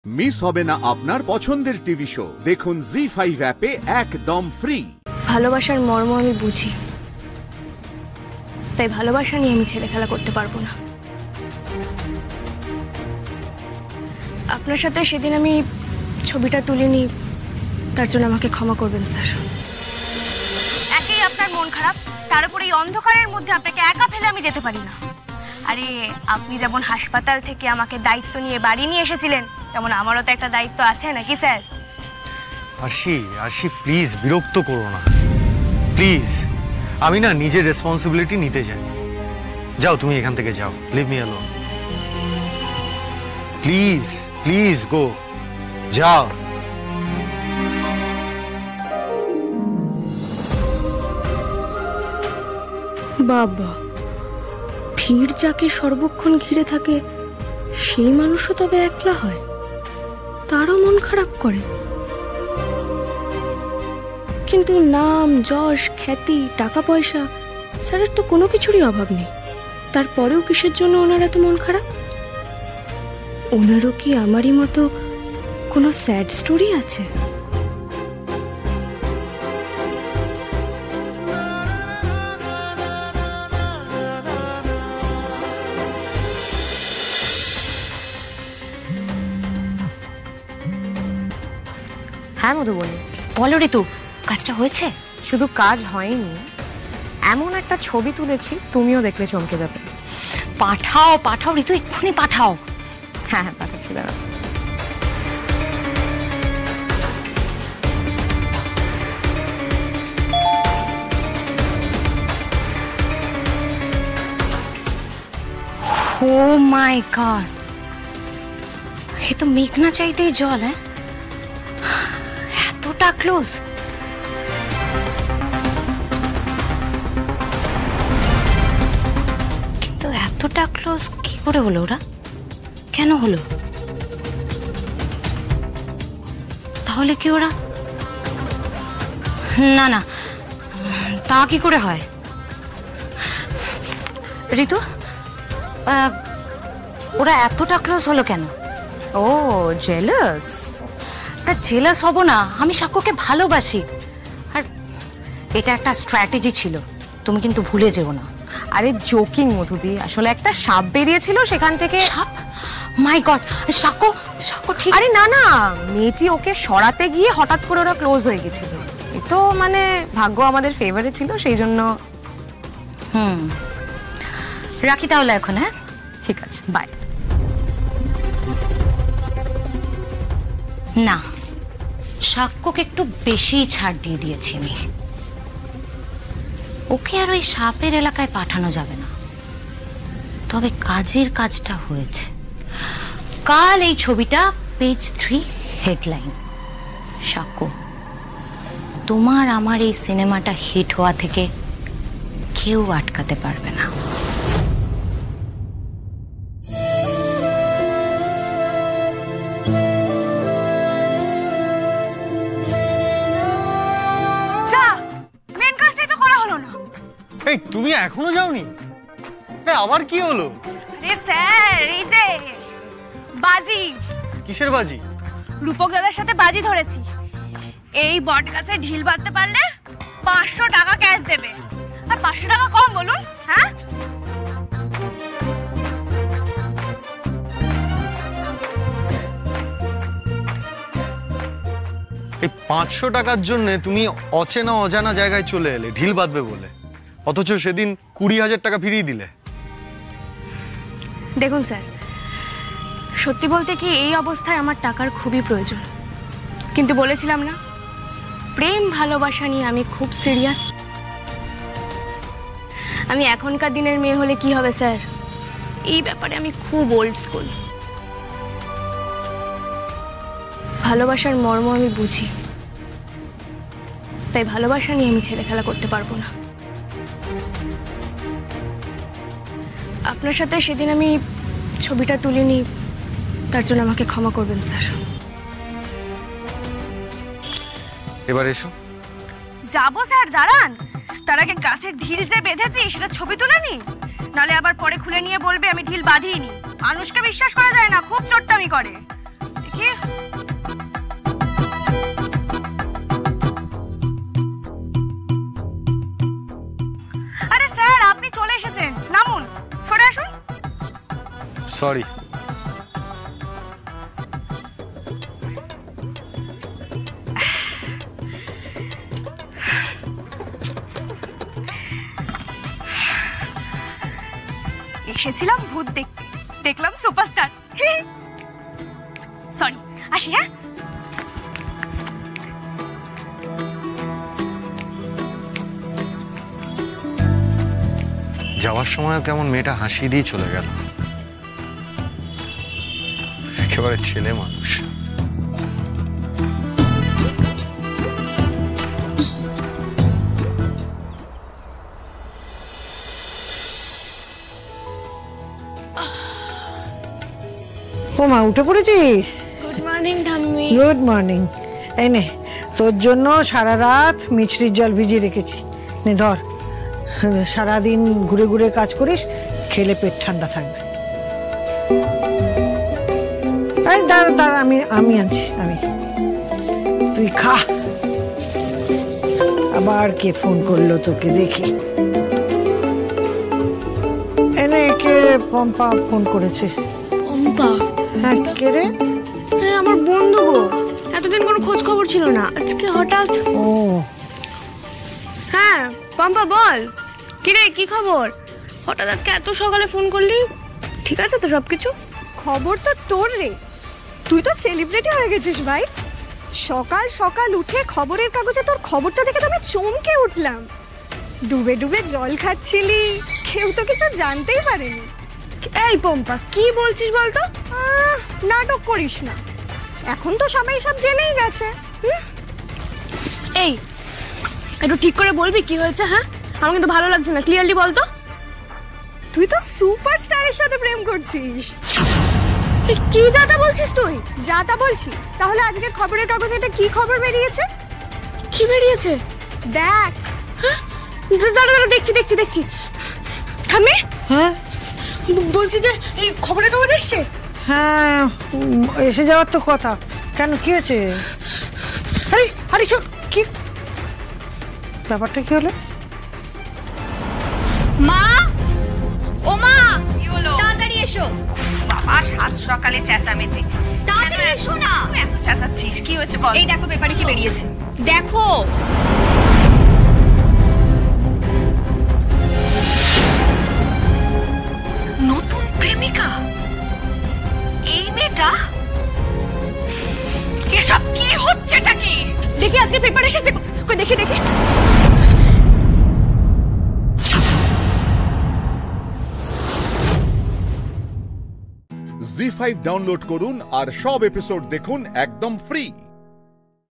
Miss হবে না আপনার পছন্দের টিভি শো। দেখুন জি5 অ্যাপে একদম ফ্রি। ভালোবাসার মর্ম আমি বুঝি, তাই ভালোবাসা নিয়ে আমি ছেলে খেলা করতে পারবো না। আপনার সাথে সেদিন আমি ছবিটা তুলিনি, তার জন্য আমাকে ক্ষমা করবেন স্যার। একেই আপনার মন খারাপ, তার উপর এই অন্ধকারের মধ্যে আপনাকে একা ফেলে আমি যেতে পারি না। আরে আপনি যেমন হাসপাতাল থেকে আমাকে দায়িত্ব নিয়ে বাড়ি নিয়ে এসেছিলেন, তেমন আমারও তো একটা দায়িত্ব আছে নাকি স্যার? আরশি প্লিজ বিরক্ত করো না প্লিজ। আমি না নিজের রেসপন্সিবিলিটি নিতে চাই। যাও তুমি এখান থেকে যাও, leave me alone. Please please go, যাও। বাবা, ভিড় যাকে সর্বক্ষণ ঘিরে থাকে সেই মানুষও তবে একলা হয়, তারও মন খারাপ করে। কিন্তু নাম, যশ, খ্যাতি, টাকা পয়সা স্যারের তো কোনো কিছুরই অভাব নেই, তারপরেও কিসের জন্য ওনার এত মন খারাপ? ওনারও কি আমারই মতো কোনো স্যাড স্টোরি আছে? হ্যাঁ মধুবনী, বলো ঋতু, কাজটা হয়েছে? শুধু কাজ হয়নি, এমন একটা ছবি তুলেছি তুমিও দেখলে চমকে যাবে। পাঠাও পাঠাও ঋতু, এক্ষুনি পাঠাও। হ্যাঁ হ্যাঁ পাঠাচ্ছি, দাঁড়াও। ও মাই গড, এ তো মেঘনা চাইতেই জল। হ্যাঁ, এতটা ক্লোজ। কিন্তু এতটা ক্লোজ কি করে হলো? ওরা কেন হলো? তাহলে কি ওরা, না না তা কি করে হয়? ঋতু, ওরা এতটা ক্লোজ হলো কেন? ও জেলাস। তা জেলাস হব না, আমি সাক্ষ্যকে ভালোবাসি, আর এটা একটা স্ট্র্যাটেজি ছিল, তুমি কিন্তু ভুলে যেও না। আরে জোকিং মধুদি, আসলে একটা সাপ বেরিয়েছিল সেখান থেকে। সাপ? মাই গড, সাক্ষ্য সাক্ষ্য ঠিক? আরে না না, মেয়েটি ওকে সরাতে গিয়ে হঠাৎ করে ওরা ক্লোজ হয়ে গেছিল। এই তো মানে ভাগ্য আমাদের ফেভারে ছিল সেই জন্য। রাখি তাহলে এখন। হ্যাঁ ঠিক আছে, বাই। না, সাক্ষ্যকে একটু বেশি ছাড় দিয়ে দিয়েছি আমি। ওকে আর ওই সাপের এলাকায় পাঠানো যাবে না। তবে কাজের কাজটা হয়েছে। কাল এই ছবিটা পেজ 3 হেডলাইন। সাক্ষ্য, তোমার আমার এই সিনেমাটা হিট হওয়া থেকে কেউ আটকাতে পারবে না। এই তুমি এখনো যাওনি? আবার কি হলো? আরে স্যার, এই যে বাজি। কিসের বাজি? রূপক দাদার সাথে বাজি ধরেছি। এই বট গাছে ঢিল বাঁধতে পারলে 500 টাকা ক্যাশ দেবে। আর 500 টাকা কম বলুন? হ্যাঁ, এই 500 টাকার জন্য তুমি অচেনা অজানা জায়গায় চলে এলে ঢিল বাঁধবে বলে, অথচ সেদিন 20,000 টাকা ফিরিয়ে দিলে। দেখুন স্যার, সত্যি বলতে কি এই অবস্থায় আমার টাকার খুবই প্রয়োজন, কিন্তু বলেছিলাম না প্রেম ভালোবাসা নিয়ে আমি খুব সিরিয়াস। আমি এখনকার দিনের মেয়ে হলে কি হবে স্যার, এই ব্যাপারে আমি খুব ওল্ড স্কুল। ভালোবাসার মর্ম আমি বুঝি, তাই ভালোবাসা নিয়ে আমি ছেলে খেলা করতে পারবো না। আপনার সাথে সেদিন আমি ছবিটা তুলিনি, তার জন্য আমাকে ক্ষমা করবেন স্যার। এবার এসো। যাবো স্যার, দাঁড়ান। তার আগে গাছের ঢিল যে বেঁধেছি সেটা ছবি তুলে নি, নালে আবার পরে খুলে নিয়ে বলবে আমি ঢিল বাঁধিনি। মানুষকে বিশ্বাস করা যায় না, খুব চট্টামি করে। দেখি সরি। এসেছিলাম ভূত দেখতে, দেখলাম সুপারস্টার। সরি, আসি। হ্যাঁ, যাওয়ার সময় কেমন মেয়েটা হাসি দিয়ে চলে গেল, একেবারে ছেলে মানুষ। ও মা, উঠে পড়েছিস? গুড মর্নিং ঠাম্মি। Good morning. এই নে, তোর জন্য সারা রাত মিছরির জল ভিজিয়ে রেখেছি, নে ধর। সারাদিন ঘুরে ঘুরে কাজ করিস, খেলে পেট ঠান্ডা থাকবে। এই দাঁড়া দাঁড়া, আমি আনছি, তুই খা। আবার কে ফোন করলো তোকে দেখি। এনে কে? পম্পা ফোন করেছে। পম্পা? হ্যাঁ, কে রে? হ্যাঁ, আমার বন্ধু গো। এতদিন কোনো খোঁজ খবর ছিল না, আজকে হঠাৎ। ও হ্যাঁ পম্পা, বল। কিরে, কি খবর? হঠাৎ আজকে এত সকালে ফোন করলি? ঠিক আছে তো সবকিছু? খবর তো তোর রে, তুই তো সেলিব্রিটি হয়ে গেছিস ভাই। সকাল সকাল উঠে খবরের কাগজে তোর খবরটা দেখে তো আমি চমকে উঠলাম। ডুবে ডুবে জল খাচ্ছিলি, কেউ তো কিছু জানতেই পারেনি। এই পম্পা, কি বলছিস বলতো? নাটক করিস না, এখন তো সবাই সব জেনেই গেছে। এই, একটু ঠিক করে বলবি কি হয়েছে? হ্যাঁ, আমার কিন্তু ভালো লাগছে না, ক্লিয়ারলি বলতো। তুই তো সুপারস্টারের সাথে প্রেম করছিস। কি যাতা বলছিস তুই? যা তা বলছি, তাহলে আজকের খবরের কাগজে এটা কি খবর বেরিয়েছে? কি বেরিয়েছে? দেখ। দাঁড়া দাঁড়া, দেখছি। ঠাম্মি, হ্যাঁ বলছি যে এই খবরের কাগজ এসছে। হ্যাঁ, এসে যাওয়ার তো কথা। কেন, কি হয়েছে? আরে আরে শোন, কি ব্যাপারটা কি হলো? মা, ও মা, কি হলো? তাড়াতাড়ি এসো। বাবা, সাত সকালে চেঁচামেচি। তাড়াতাড়ি এসো না। এত চেঁচাচ্ছিস, কি হয়েছে বল? এই দেখো পেপারে কি বেরিয়েছে, দেখো। নতুন প্রেমিকা? এই মেয়েটা? এসব কি হচ্ছেটা কি? দেখি আজকে পেপার এসেছে, কই দেখি। জি5 ডাউনলোড করুন আর সব এপিসোড দেখুন একদম ফ্রি।